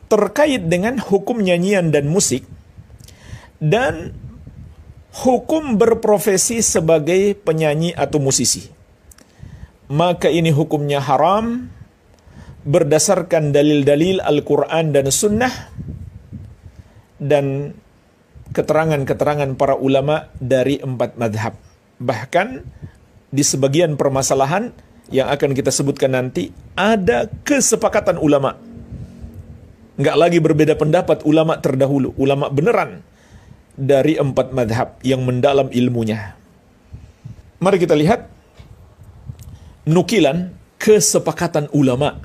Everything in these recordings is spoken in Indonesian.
terkait dengan hukum nyanyian dan musik dan hukum berprofesi sebagai penyanyi atau musisi. Maka ini hukumnya haram berdasarkan dalil-dalil Al-Quran dan Sunnah dan keterangan-keterangan para ulama dari 4 madhab. Bahkan di sebagian permasalahan yang akan kita sebutkan nanti, ada kesepakatan ulama. Nggak lagi berbeda pendapat ulama terdahulu, ulama beneran dari 4 madhab yang mendalam ilmunya. Mari kita lihat nukilan kesepakatan ulama.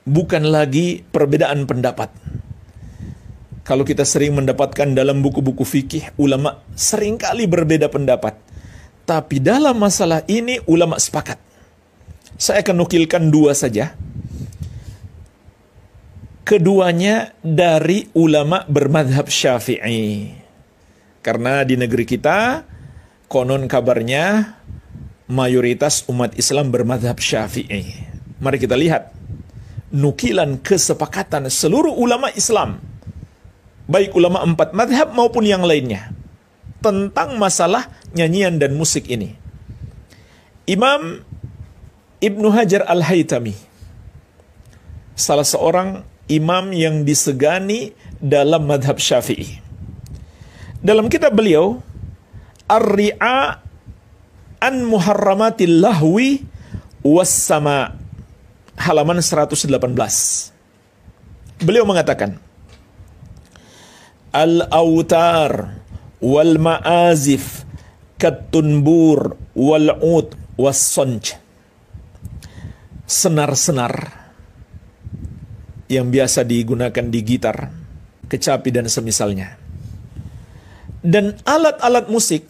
Bukan lagi perbedaan pendapat. Kalau kita sering mendapatkan dalam buku-buku fikih, ulama seringkali berbeda pendapat. Tapi dalam masalah ini ulama sepakat. Saya akan nukilkan 2 saja. Keduanya dari ulama bermadhab Syafi'i. Karena di negeri kita, konon kabarnya, mayoritas umat Islam bermadhab Syafi'i. Mari kita lihat nukilan kesepakatan seluruh ulama Islam, baik ulama 4 madhab maupun yang lainnya, tentang masalah nyanyian dan musik ini. Imam Ibnu Hajar Al-Haytami, salah seorang imam yang disegani dalam madhab Syafi'i. Dalam kitab beliau, Ar-Ri'a an Muharramatil Lahwi Was-Sama', halaman 118. Beliau mengatakan, Al-awtar wal ma'azif kat-tunbur wal ud was-sonj. Senar-senar yang biasa digunakan di gitar, kecapi dan semisalnya. Dan alat-alat musik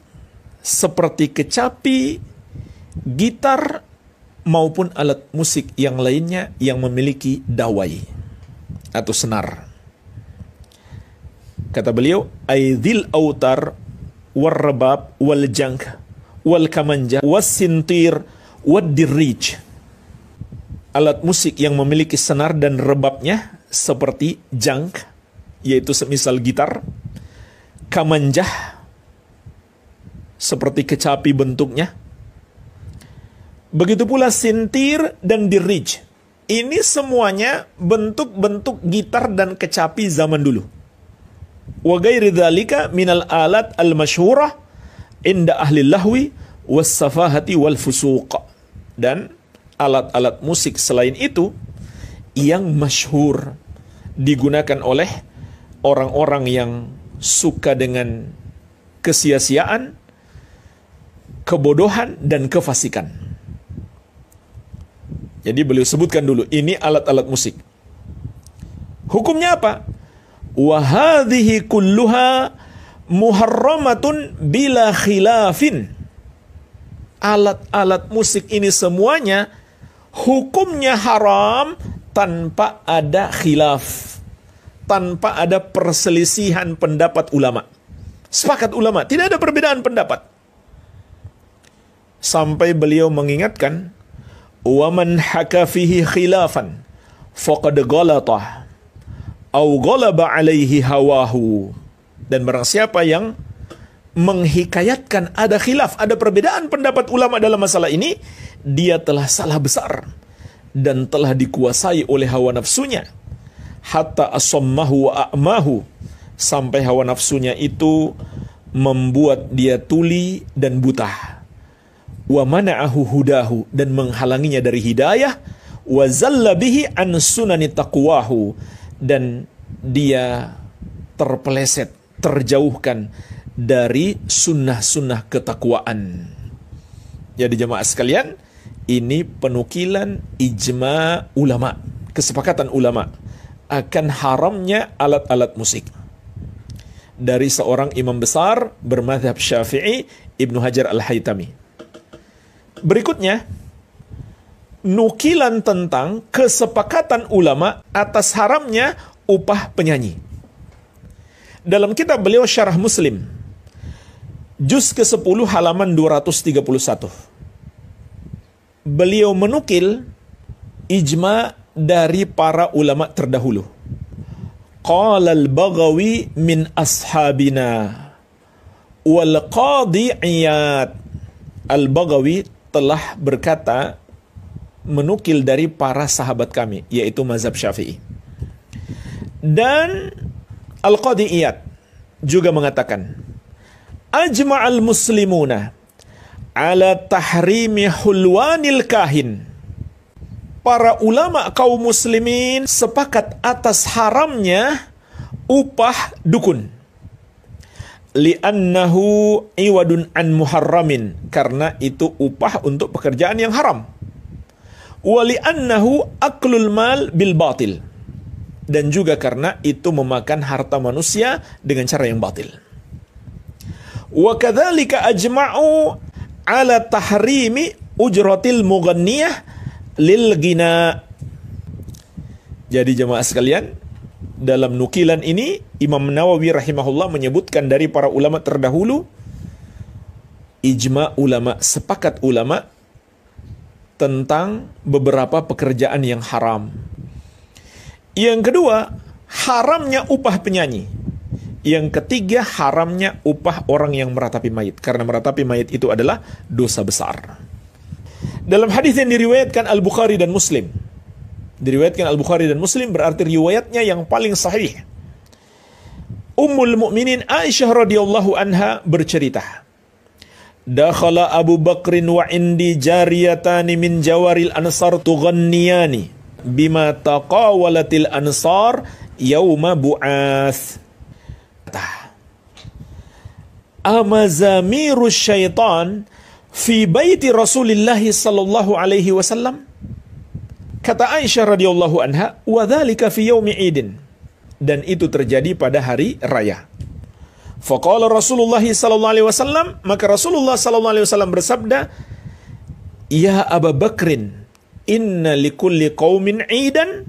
seperti kecapi, gitar, maupun alat musik yang lainnya yang memiliki dawai atau senar. Kata beliau, aidil autar wal rabab wal jangk wal kamanja was sintir wad dirij. Alat musik yang memiliki senar dan rebabnya seperti jangk, yaitu semisal gitar, kamanjah seperti kecapi bentuknya, begitu pula sintir dan dirij. Ini semuanya bentuk-bentuk gitar dan kecapi zaman dulu. Wa ghairi dzalika minal alat al-masyhurah inda ahli lahwi was-safahati wal fusuq. Dan alat-alat musik selain itu yang masyhur digunakan oleh orang-orang yang suka dengan kesia-siaan, kebodohan dan kefasikan. Jadi beliau sebutkan dulu, ini alat-alat musik. Hukumnya apa? Wa hadhihi kulluha muharramatun bila khilafin. Alat-alat musik ini semuanya hukumnya haram tanpa ada khilaf, tanpa ada perselisihan pendapat ulama. Sepakat ulama, tidak ada perbedaan pendapat. Sampai beliau mengingatkan, وَمَنْ حَكَى فِيهِ خِلَافًا فَقَدْ غَلَطَهُ أَوْ غَلَبَ عَلَيْهِ هَوَاهُ. Dan barang siapa yang menghikayatkan ada khilaf, ada perbedaan pendapat ulama dalam masalah ini, dia telah salah besar dan telah dikuasai oleh hawa nafsunya. Hatta asammahu wa a'mahu, sampai hawa nafsunya itu membuat dia tuli dan buta. Wa mana'ahu hudahu, dan menghalanginya dari hidayah. Wa zalla bihi an sunani taqwahu, dan dia terpeleset, terjauhkan dari sunnah-sunnah ketakwaan. Jadi jemaah sekalian, ini penukilan ijma ulama, kesepakatan ulama akan haramnya alat-alat musik dari seorang imam besar bermadzhab Syafi'i, Ibnu Hajar Al-Haytami. Berikutnya, nukilan tentang kesepakatan ulama atas haramnya upah penyanyi. Dalam kitab beliau Syarah Muslim, juz ke-10 halaman 231. Beliau menukil ijma dari para ulama terdahulu. Qala al-Baghawi min ashabina wal qadi Iyad. Al-Baghawi telah berkata, menukil dari para sahabat kami, yaitu mazhab Syafi'i. Dan Al-Qadi Iyad juga mengatakan, ajma'al muslimuna ala tahrimi hulwanil kahin. Para ulama kaum muslimin sepakat atas haramnya upah dukun. Li'annahu iwadun an muharramin, karena itu upah untuk pekerjaan yang haram. Wa li'annahu aklul mal bil batil, dan juga karena itu memakan harta manusia dengan cara yang batil. Wa kadzalika ajma'u ala tahrimi ujratil mughanniyah lil ghina. Jadi jemaah sekalian, dalam nukilan ini Imam Nawawi rahimahullah menyebutkan dari para ulama terdahulu, ijma ulama, sepakat ulama tentang beberapa pekerjaan yang haram. Yang kedua, haramnya upah penyanyi. Yang ketiga, haramnya upah orang yang meratapi mayit, karena meratapi mayit itu adalah dosa besar. Dalam hadis yang diriwayatkan Al-Bukhari dan Muslim, berarti riwayatnya yang paling sahih. Ummul Mukminin Aisyah radhiyallahu anha bercerita, dakhala Abu Bakrin wa indi jariyatani min jawaril ansar tughanniyani bima taqawalatil ansar yauma bu'ats. Amazamirus syaitan fi baiti Rasulillah sallallahu alaihi wasallam. Kata Aisyah radhiyallahu anha, wa dzalika fi yaumi idin, dan itu terjadi pada hari raya. Faqala Rasulullah sallallahu alaihi wasallam, maka Rasulullah sallallahu alaihi wasallam bersabda, ya Abu Bakrin, inna likulli qaumin idan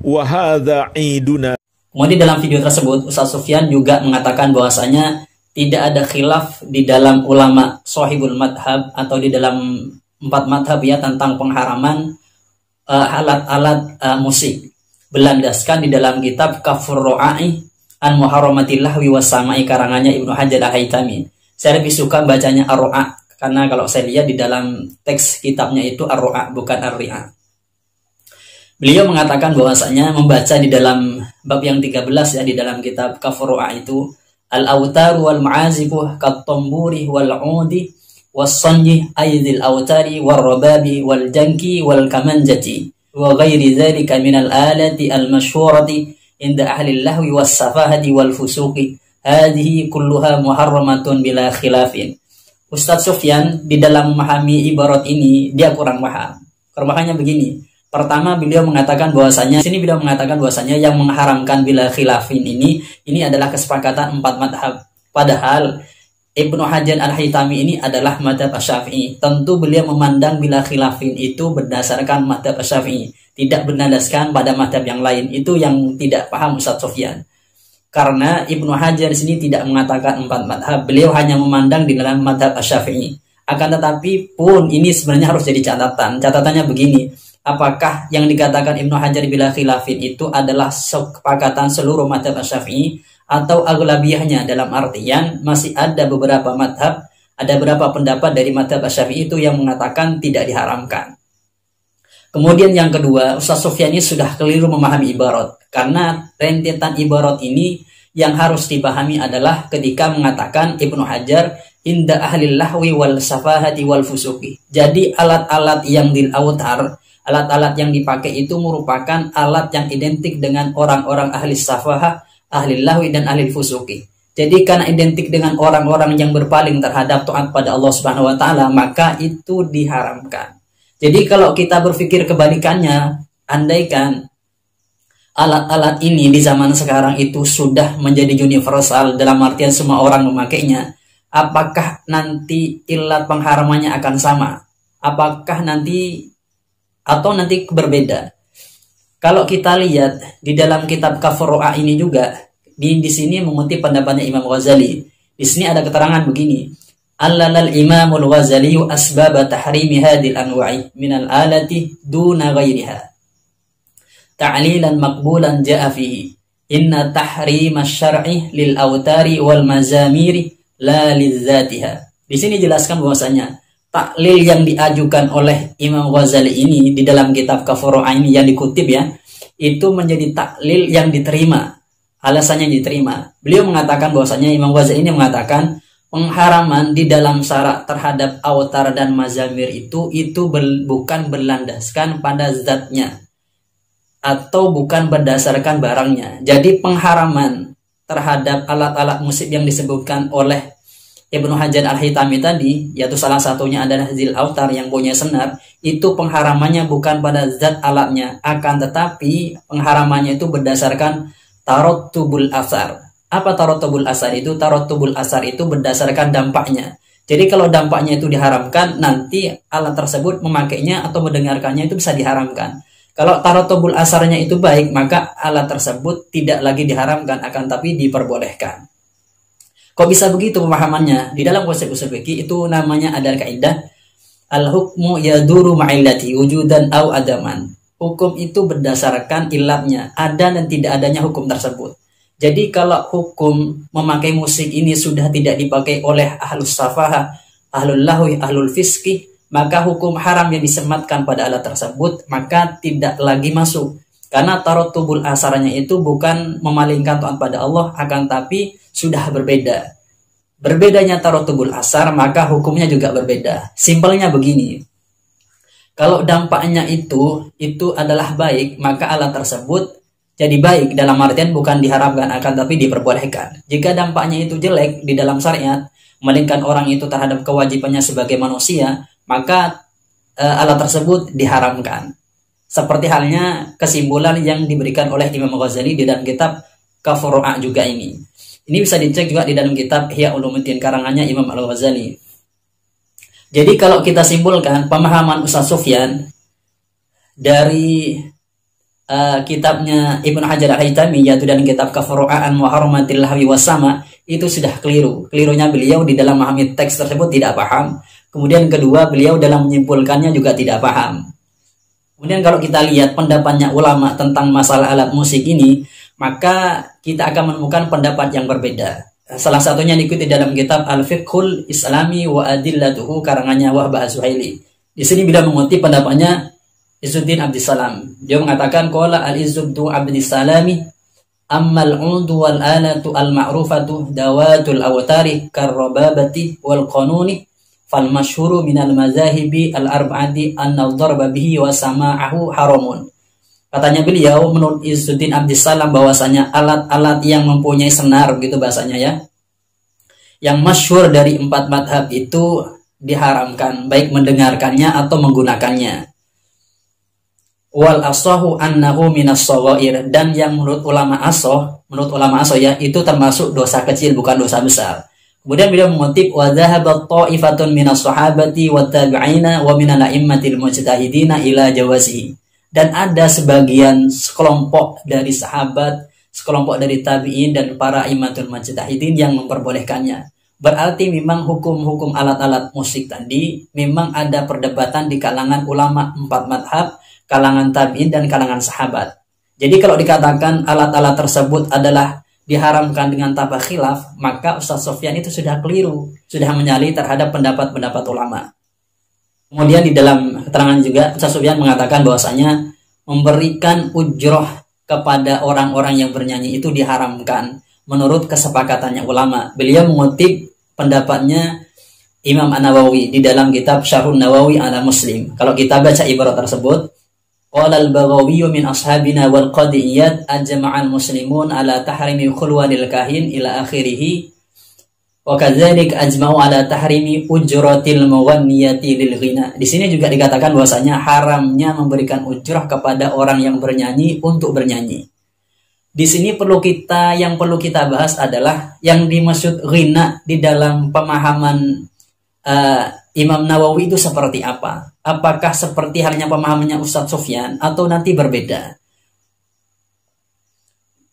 wa hadza iduna. Kemudian dalam video tersebut Ustaz Sufyan juga mengatakan bahwasanya tidak ada khilaf di dalam ulama sahibul madhab atau di dalam 4 madhab ya tentang pengharaman alat-alat musik. Berlandaskan di dalam kitab Kafur Ro'ai an Muharramatil Lahwi Wasamai karangannya Ibnu Hajar Al-Haytami. Saya lebih suka bacanya Ar-Ro'a, karena kalau saya lihat di dalam teks kitabnya itu Ar-Ro'a bukan Ar-Ri'a. Beliau mengatakan bahwasanya membaca di dalam bab yang 13 ya di dalam kitab Kafur Ro'a itu, al-awtaru wal ma'azifu kat-tamburi wal-'udi was-sanji aidil awtari wal-rababi wal-janki wal-kamanjati wa ghairi dzalika minal alati al-mashhurati inda ahli al-lahwi was-safahati wal-fusuqi hadhihi kulluha muharramatun bila khilafin. Ustaz Sufyan di dalam memahami ibarat ini dia kurang paham. Kurang begini. Pertama beliau mengatakan bahwasanya yang mengharamkan bila khilafin ini adalah kesepakatan 4 madhab. Padahal Ibnu Hajar Al-Haytami ini adalah madhab Asy-Syafi'i. Tentu beliau memandang bila khilafin itu berdasarkan madhab Asy-Syafi'i, tidak berdasarkan pada madhab yang lain. Itu yang tidak paham Ustaz Sufyan. Karena Ibnu Hajar sini tidak mengatakan 4 madhab, beliau hanya memandang di dalam madhab Asy-Syafi'i. Akan tetapi pun ini sebenarnya harus jadi catatan. Catatannya begini, apakah yang dikatakan Ibnu Hajar bila khilafin itu adalah kesepakatan seluruh madhab Asy-Syafi'i atau aglabiyahnya, dalam artian masih ada beberapa madhab, ada beberapa pendapat dari madhab Asy-Syafi'i itu yang mengatakan tidak diharamkan. Kemudian yang kedua, Ustaz Sufyan ini sudah keliru memahami ibarat, karena rentetan ibarat ini yang harus dipahami adalah ketika mengatakan Ibnu Hajar inda ahlil lahwi wal safahati wal fusuqi. Jadi alat-alat yang dilautar, alat-alat yang dipakai itu merupakan alat yang identik dengan orang-orang ahli safahah, ahli lahwi dan ahli fusuqi. Jadi karena identik dengan orang-orang yang berpaling terhadap taat pada Allah Subhanahu wa taala, maka itu diharamkan. Jadi kalau kita berpikir kebalikannya, andaikan alat-alat ini di zaman sekarang itu sudah menjadi universal dalam artian semua orang memakainya, apakah nanti ilat pengharamannya akan sama? Apakah nanti berbeda? Kalau kita lihat di dalam kitab Kafur Ro'a ini juga di sini mengutip pendapatnya Imam Ghazali. Di sini ada keterangan begini. Allal Imamul Ghazali asbab tahrimi hadhil anwa'i minal alati duna ghairiha. ta'lilan maqbulan ja'a fihi. Inna tahrimash syar'i lil autari wal mazamiri la lidzatiha. Di sini jelaskan bahwasanya taklil yang diajukan oleh Imam Ghazali ini di dalam kitab Kafuru'ain yang dikutip ya, itu menjadi taklil yang diterima. Alasannya diterima. Beliau mengatakan bahwasanya Imam Ghazali ini mengatakan pengharaman di dalam syarak terhadap autar dan mazamir itu bukan berlandaskan pada zatnya atau bukan berdasarkan barangnya. Jadi pengharaman terhadap alat-alat musik yang disebutkan oleh Ibnu Hajar Al-Haytami tadi, yaitu salah satunya adalah zil autar yang punya senar, itu pengharamannya bukan pada zat alatnya, akan tetapi pengharamannya itu berdasarkan tarottubul asar. Apa tarottubul asar itu? Tarottubul asar itu berdasarkan dampaknya. Jadi kalau dampaknya itu diharamkan, nanti alat tersebut memakainya atau mendengarkannya itu bisa diharamkan. Kalau tarottubul asarnya itu baik, maka alat tersebut tidak lagi diharamkan, akan tapi diperbolehkan. Kok bisa begitu pemahamannya? Di dalam konsep usul fikih itu namanya ada kaidah al-hukmu yaduru ma'illati wujudan au adaman. Hukum itu berdasarkan ilatnya, ada dan tidak adanya hukum tersebut. Jadi kalau hukum memakai musik ini sudah tidak dipakai oleh ahlus safahah, ahlul lahwi, ahlul fiskih, maka hukum haram yang disematkan pada alat tersebut maka tidak lagi masuk. Karena tarottubul asarnya itu bukan memalingkan taat pada Allah, akan tapi sudah berbeda. Berbedanya tarottubul asar, maka hukumnya juga berbeda. Simpelnya begini. Kalau dampaknya itu adalah baik, maka alat tersebut jadi baik dalam artian bukan diharamkan, akan tapi diperbolehkan. Jika dampaknya itu jelek di dalam syariat, memalingkan orang itu terhadap kewajibannya sebagai manusia, maka alat tersebut diharamkan. Seperti halnya kesimpulan yang diberikan oleh Imam Ghazali di dalam kitab Kafuru'a juga ini. Ini bisa dicek juga di dalam kitab Ihya Ulumuddin karangannya Imam Al-Ghazali. Jadi kalau kita simpulkan pemahaman Ustaz Sufyan dari kitabnya Ibnu Hajar Al-Haytami, yaitu dalam kitab Kafuru'an Muharramatil Lahwi Wasama, itu sudah keliru. Kelirunya beliau di dalam memahami teks tersebut tidak paham. Kemudian kedua, beliau dalam menyimpulkannya juga tidak paham. Kemudian kalau kita lihat pendapatnya ulama tentang masalah alat musik ini, maka kita akan menemukan pendapat yang berbeda. Salah satunya diikuti dalam kitab Al-Fiqhul Islami wa Adillatuhu karangannya Wahbah Az-Zuhaili. Di sini bila mengutip pendapatnya Izzuddin Abdissalam. Dia mengatakan qala al-Izzuddin Abdissalami ammal 'udu wal alatu al-ma'rufatu dawatul awtari karrababati wal qanuni fal masyhuru minal mazahibi al-arba'ati an-nadharba bihi wa sama'ahu haramun. Katanya beliau menurut Izzuddin Abdissalam bahwasanya alat-alat yang mempunyai senar gitu bahasanya ya, yang masyhur dari 4 madhab itu diharamkan baik mendengarkannya atau menggunakannya. Wal asahu annahu minas shaghair, dan yang menurut ulama asoh ya itu termasuk dosa kecil bukan dosa besar. Kemudian beliau mengutip wa dhahabat ta'ifatun minas sahabati wat tabi'ina wa minal a'immatil mujtahidina ila jawazihi. Dan ada sebagian sekelompok dari sahabat, sekelompok dari tabi'in dan para immatul mujtahidin yang memperbolehkannya. Berarti memang hukum-hukum alat-alat musik tadi memang ada perdebatan di kalangan ulama 4 madhab, kalangan tabi'in dan kalangan sahabat. Jadi kalau dikatakan alat-alat tersebut adalah diharamkan dengan tanpa khilaf, maka Ustaz Sufyan itu sudah keliru, sudah menyalahi terhadap pendapat-pendapat ulama. Kemudian di dalam keterangan juga Ustaz Sufyan mengatakan bahwasanya memberikan ujroh kepada orang-orang yang bernyanyi itu diharamkan menurut kesepakatannya ulama. Beliau mengutip pendapatnya Imam An-Nawawi di dalam kitab Syarhun Nawawi ala Muslim. Kalau kita baca ibarat tersebut, qala al-Baghawi min ashabina wal qadiyyat ajma'al muslimun ala tahrimi khulwanil kahin ila akhirih wa kadzalik ajma'u ala tahrimi ujratil mughanniyati lil ghina. Di sini juga dikatakan bahwasanya haramnya memberikan ujrah kepada orang yang bernyanyi untuk bernyanyi. Di sini yang perlu kita bahas adalah yang dimaksud ghina di dalam pemahaman Imam Nawawi itu seperti apa? Apakah seperti halnya pemahamannya Ustadz Sufyan atau nanti berbeda?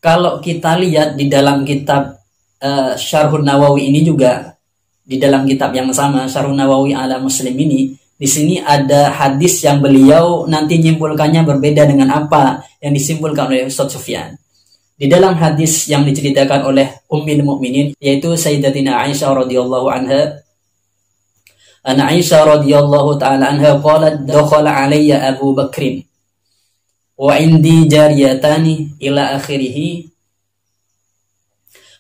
Kalau kita lihat di dalam kitab Syarhun Nawawi ini juga, di dalam kitab yang sama Syarhun Nawawi ala Muslim ini, Di sini ada hadis yang beliau nanti nyimpulkannya berbeda dengan apa yang disimpulkan oleh Ustaz Sufyan. Di dalam hadis yang diceritakan oleh Ummul Mukminin yaitu Sayyidatina Aisyah radhiyallahu anha, Ana Aisyah radhiyallahu taala anha qalat dakhala alayya Abu Bakrin wa indi jariyatani ila akhirih.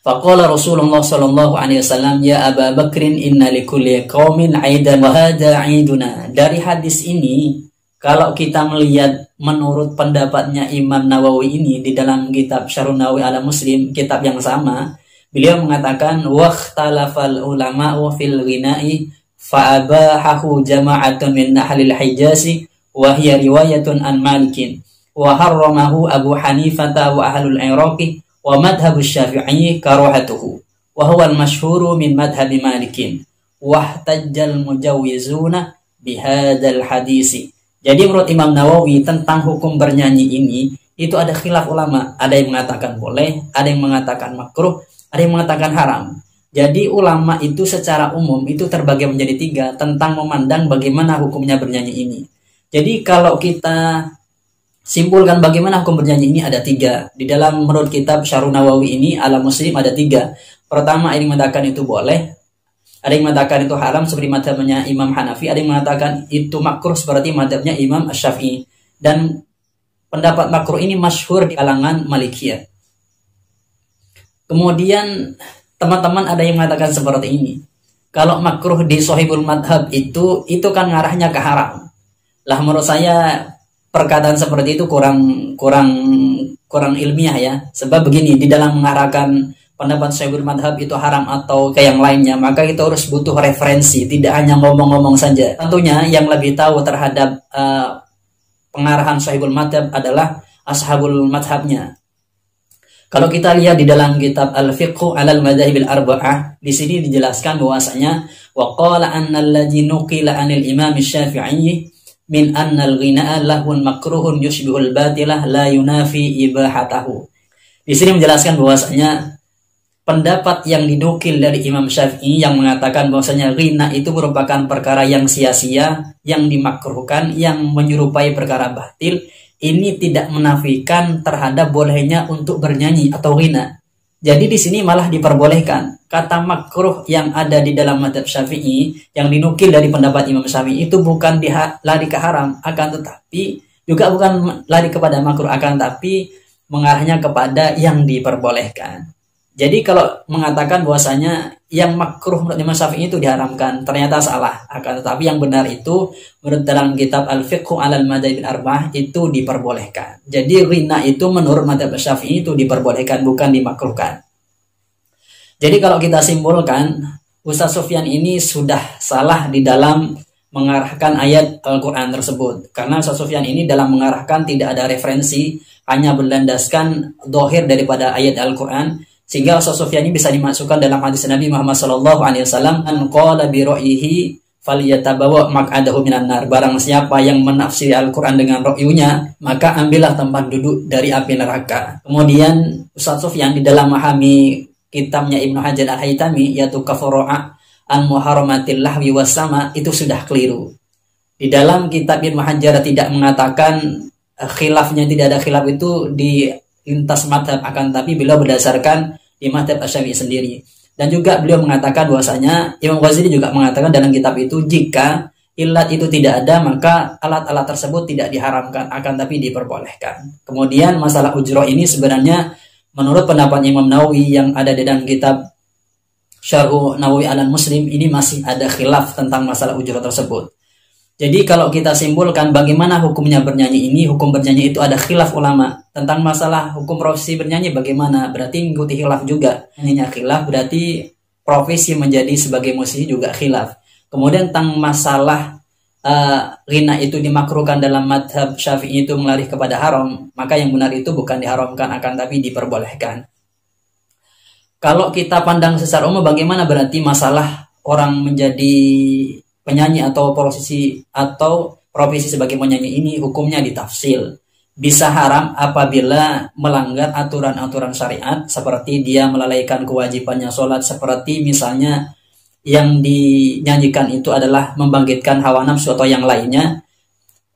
Faqala Rasulullah sallallahu alaihi wasallam, ya Abu Bakrin inna likulli qaumin 'aidan wa hadha 'iduna. Dari hadis ini kalau kita melihat menurut pendapatnya Imam Nawawi ini di dalam kitab Syarhun Nawawi ala Muslim, kitab yang sama, beliau mengatakan waqtalafal ulama'u fil ghina'i fa'abahahu jama'atun min ahlil Hijazi wa hiya riwayatun an Malikin wa harramahu Abu Hanifah wa ahlul Iraqi wa madhhabu Syafi'i karahatuhu wa huwa al-masyhuru min madhhabi Malikin wa ihtajjal mujawwizuna bihadzal hadisi. Jadi menurut Imam Nawawi tentang hukum bernyanyi ini itu ada khilaf ulama, ada yang mengatakan boleh, ada yang mengatakan makruh, ada yang mengatakan haram. Jadi ulama itu secara umum itu terbagi menjadi 3 tentang memandang bagaimana hukumnya bernyanyi ini. Jadi kalau kita simpulkan bagaimana hukum bernyanyi ini ada 3. Di dalam menurut kitab Syarhun Nawawi ini ala Muslim ada 3. Pertama, ada yang mengatakan itu boleh, ada yang mengatakan itu haram seperti mazhabnya Imam Hanafi, ada yang mengatakan itu makruh seperti mazhabnya Imam Asy-Syafi'i. Dan pendapat makruh ini masyhur di kalangan Malikiyah. Kemudian teman-teman ada yang mengatakan seperti ini. Kalau makruh di Shahihul Madhab itu kan ngarahnya ke haram. Lah menurut saya perkataan seperti itu kurang ilmiah ya. Sebab begini, di dalam mengarahkan pendapat Shahihul Madhab itu haram atau ke yang lainnya, maka kita harus butuh referensi, tidak hanya ngomong-ngomong saja. Tentunya yang lebih tahu terhadap pengarahan Shahihul Madhab adalah ashabul madhabnya. Kalau kita lihat di dalam kitab Al-Fiqhu 'alal Madzahibil Arba'ah, di sini dijelaskan bahwasanya wa qala annal ladzi nuqila 'anil Imam Syafi'i min annal ghina'a lahun makruhun yushbihul batilah la yunafi ibahatahu. Di sini menjelaskan bahwasanya pendapat yang dinukil dari Imam Syafi'i yang mengatakan bahwasanya ghina itu merupakan perkara yang sia-sia, yang dimakruhkan, yang menyerupai perkara batil, ini tidak menafikan terhadap bolehnya untuk bernyanyi atau ghina. Jadi di sini malah diperbolehkan. Kata makruh yang ada di dalam mazhab Syafi'i yang dinukil dari pendapat Imam Syafi'i itu bukan lari ke haram, akan tetapi juga bukan lari kepada makruh, akan tetapi mengarahnya kepada yang diperbolehkan. Jadi kalau mengatakan bahwasanya yang makruh menurut Imam Syafi'i itu diharamkan, ternyata salah. Akan tetapi yang benar itu menurut dalam kitab Al-Fiqhu 'alal Madzahibil Arba'ah itu diperbolehkan. Jadi ghina itu menurut mazhab Syafi'i itu diperbolehkan, bukan dimakruhkan. Jadi kalau kita simpulkan, Ustaz Sufyan ini sudah salah di dalam mengarahkan ayat Al-Quran tersebut. Karena Ustaz Sufyan ini dalam mengarahkan tidak ada referensi, hanya berlandaskan dohir daripada ayat Al-Quran. Sehingga Ustaz Sufyan ini bisa dimasukkan dalam hadis Nabi Muhammad SAW, an qala bi ra'yihi falyatabawa maq'adahu minan nar. Barang siapa yang menafsiri Al-Quran dengan ra'yunya, maka ambillah tempat duduk dari api neraka. Kemudian Ustaz Sufyan di dalam memahami kitabnya Ibnu Hajar Al-Haytami yaitu Kafaru'a an muharramatil lahwi wassama itu sudah keliru. Di dalam kitab Ibnu Hajar tidak mengatakan khilafnya, tidak ada khilaf itu di lintas madhab, akan tapi beliau berdasarkan di madhab Asy-Syafi'i sendiri. Dan juga beliau mengatakan bahwasanya Imam Ghazali juga mengatakan dalam kitab itu jika ilat itu tidak ada maka alat-alat tersebut tidak diharamkan, akan tapi diperbolehkan. Kemudian masalah ujroh ini sebenarnya menurut pendapat Imam Nawawi yang ada di dalam kitab Syarhun Nawawi ala Muslim ini masih ada khilaf tentang masalah ujroh tersebut. Jadi kalau kita simpulkan bagaimana hukumnya bernyanyi ini, hukum bernyanyi itu ada khilaf ulama. Tentang masalah hukum profesi bernyanyi bagaimana, berarti mengikuti khilaf juga. Nyanyinya khilaf berarti profesi menjadi sebagai musisi juga khilaf. Kemudian tentang masalah ghina itu dimakruhkan dalam madhab Syafi'i itu melari kepada haram, maka yang benar itu bukan diharamkan, akan tapi diperbolehkan. Kalau kita pandang secara umum bagaimana berarti masalah orang menjadi penyanyi atau profesi sebagai penyanyi ini hukumnya ditafsil. Bisa haram apabila melanggar aturan-aturan syariat seperti dia melalaikan kewajibannya sholat, seperti misalnya yang dinyanyikan itu adalah membangkitkan hawa nafsu atau yang lainnya,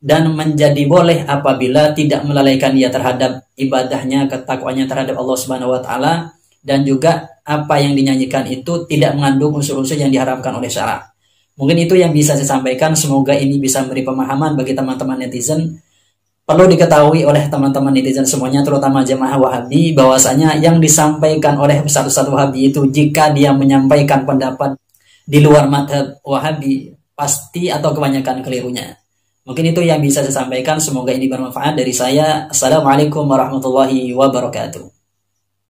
dan menjadi boleh apabila tidak melalaikan ia terhadap ibadahnya, ketakwaannya terhadap Allah Subhanahu wa taala, dan juga apa yang dinyanyikan itu tidak mengandung unsur-unsur yang diharapkan oleh syarak. Mungkin itu yang bisa saya sampaikan. Semoga ini bisa memberi pemahaman bagi teman-teman netizen. Perlu diketahui oleh teman-teman netizen semuanya, terutama jemaah Wahabi, bahwasanya yang disampaikan oleh Ustaz-Ustaz Wahabi itu, jika dia menyampaikan pendapat di luar madhab Wahabi, pasti atau kebanyakan kelirunya. Mungkin itu yang bisa saya sampaikan. Semoga ini bermanfaat dari saya. Assalamualaikum warahmatullahi wabarakatuh.